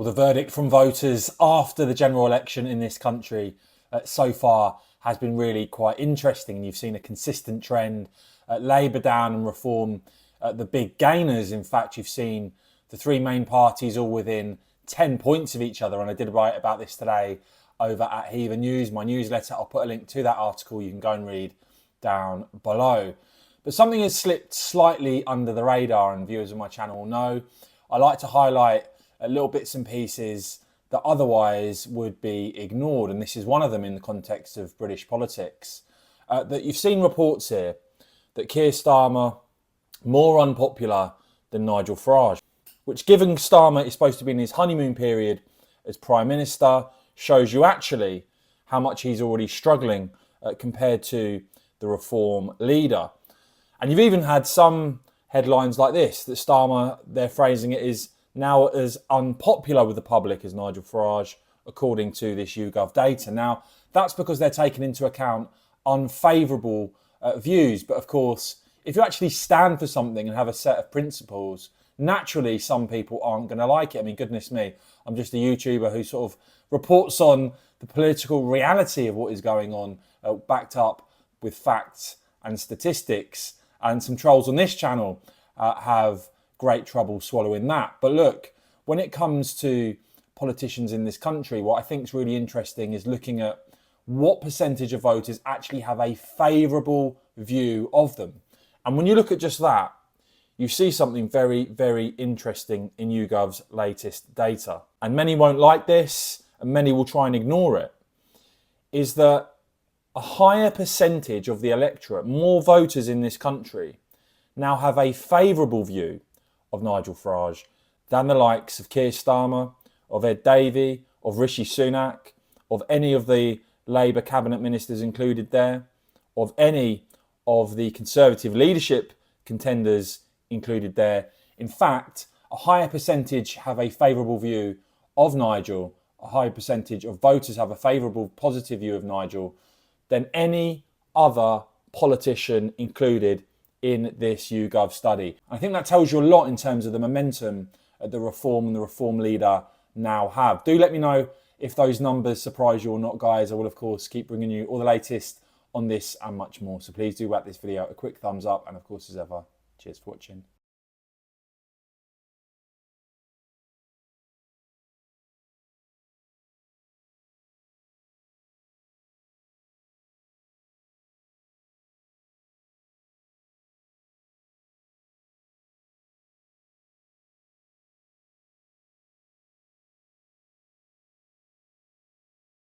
Well, the verdict from voters after the general election in this country so far has been really quite interesting. And you've seen a consistent trend. Labour down and Reform, the big gainers. In fact, you've seen the three main parties all within 10 points of each other. And I did write about this today over at Heather News, my newsletter. I'll put a link to that article. You can go and read down below. But something has slipped slightly under the radar, and viewers of my channel will know. I like to highlight little bits and pieces that otherwise would be ignored. And this is one of them in the context of British politics. That you've seen reports here that Keir Starmer more unpopular than Nigel Farage, which, given Starmer is supposed to be in his honeymoon period as Prime Minister, shows you actually how much he's already struggling compared to the Reform leader. And you've even had some headlines like this, that Starmer, they're phrasing it, is now as unpopular with the public as Nigel Farage, according to this YouGov data. Now, that's because they're taking into account unfavourable views. But of course, if you actually stand for something and have a set of principles, naturally some people aren't going to like it. I mean, goodness me, I'm just a YouTuber who sort of reports on the political reality of what is going on, backed up with facts and statistics. And some trolls on this channel have great trouble swallowing that. But look, when it comes to politicians in this country, what I think is really interesting is looking at what percentage of voters actually have a favourable view of them. And when you look at just that, you see something very, very interesting in YouGov's latest data. And many won't like this, and many will try and ignore it, is that a higher percentage of the electorate, more voters in this country, now have a favourable view of Nigel Farage than the likes of Keir Starmer, of Ed Davey, of Rishi Sunak, of any of the Labour cabinet ministers included there, of any of the Conservative leadership contenders included there. In fact, a higher percentage have a favourable view of Nigel, a higher percentage of voters have a favourable, positive view of Nigel than any other politician included in this YouGov study. I think that tells you a lot in terms of the momentum that the Reform and the Reform leader now have. Do let me know if those numbers surprise you or not, guys. I will, of course, keep bringing you all the latest on this and much more. So please do whack this video a quick thumbs up. And of course, as ever, cheers for watching.